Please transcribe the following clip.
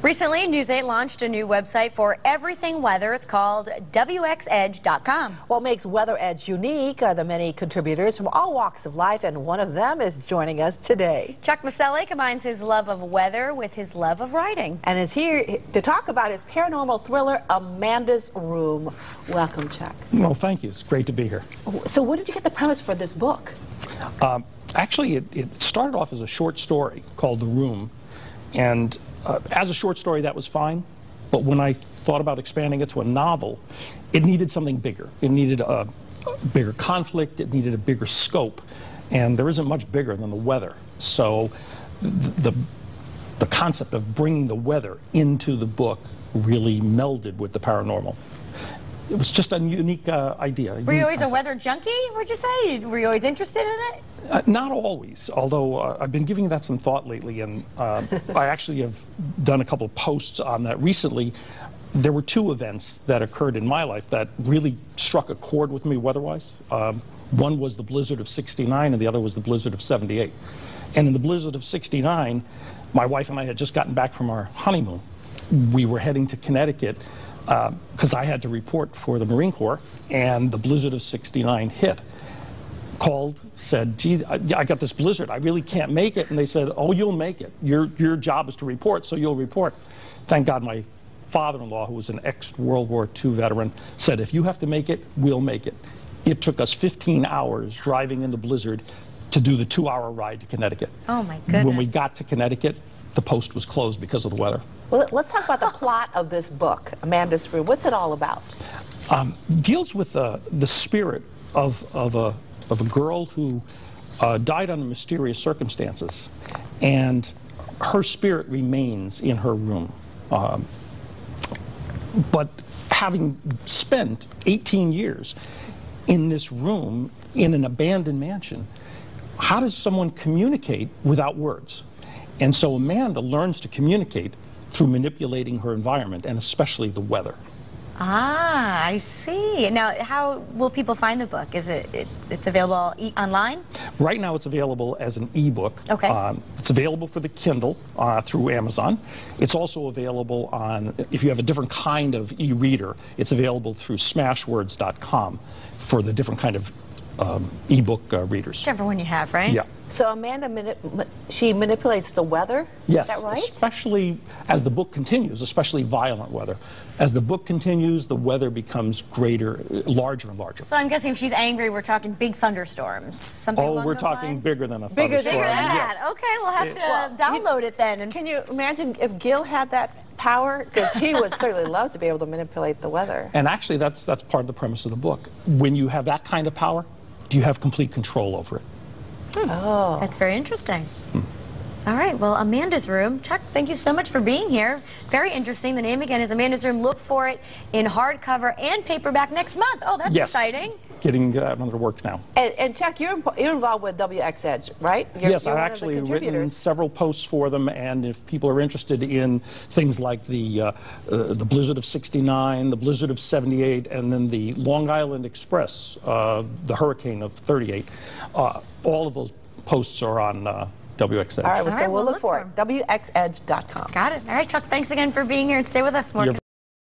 Recently, News 8 launched a new website for everything weather. It's called WXEdge.com. What makes Weather Edge unique are the many contributors from all walks of life, and one of them is joining us today. Chuck Miceli combines his love of weather with his love of writing. And is here to talk about his paranormal thriller, Amanda's Room. Welcome, Chuck. Well, thank you. It's great to be here. So where did you get the premise for this book? Actually, it started off as a short story called The Room. And as a short story, that was fine. But when I thought about expanding it to a novel, it needed something bigger. It needed a bigger conflict. It needed a bigger scope. And there isn't much bigger than the weather. So the concept of bringing the weather into the book really melded with the paranormal. It was just a unique idea. Were you always a weather junkie, would you say? Were you always interested in it? Not always, although I've been giving that some thought lately, and I actually have done a couple of posts on that recently. There were two events that occurred in my life that really struck a chord with me weather-wise. One was the blizzard of '69, and the other was the blizzard of '78. And in the blizzard of '69, my wife and I had just gotten back from our honeymoon. We were heading to Connecticut because I had to report for the Marine Corps, and the blizzard of '69 hit. Called, said, gee, I got this blizzard, I really can't make it. And they said, oh, you'll make it. Your job is to report, so you'll report. Thank God my father-in-law, who was an ex-World War II veteran, said, if you have to make it, we'll make it. It took us 15 hours driving in the blizzard to do the 2-hour ride to Connecticut. Oh, my goodness. When we got to Connecticut, the post was closed because of the weather. Well, let's talk about the plot of this book, Amanda's Room. What's it all about? Deals with the spirit of a girl who died under mysterious circumstances, and her spirit remains in her room. But having spent 18 years in this room in an abandoned mansion, how does someone communicate without words? And so Amanda learns to communicate through manipulating her environment, and especially the weather. Ah, I see. Now, how will people find the book? Is it's available online? Right now, it's available as an ebook. Okay. It's available for the Kindle through Amazon. It's also available on, if you have a different kind of e-reader, it's available through smashwords.com for the different kind of ebook readers. Whichever one you have, right? Yeah. So Amanda, she manipulates the weather? Yes, is that right? especially as the book continues, especially violent weather. As the book continues, the weather becomes greater, larger and larger. So I'm guessing if she's angry, we're talking big thunderstorms, something along we're those talking lines? bigger than a thunderstorm. Bigger than that. Yes. Okay, we'll have to download it then. And can you imagine if Gil had that power? Because he would certainly love to be able to manipulate the weather. And actually, that's part of the premise of the book. When you have that kind of power, do you have complete control over it? Oh. That's very interesting. All right, well, Amanda's Room. Chuck, thank you so much for being here. Very interesting. The name again is Amanda's Room. Look for it in hardcover and paperback next month. Oh, that's exciting. Getting under work now. And Chuck, you're involved with WXEdge, right? Yes, I've actually written several posts for them, and if people are interested in things like the blizzard of '69, the blizzard of '78, and then the Long Island Express, the hurricane of '38, all of those posts are on WXEdge. All right, so we'll look for it. WXEdge.com. Got it. All right, Chuck, thanks again for being here, and stay with us more.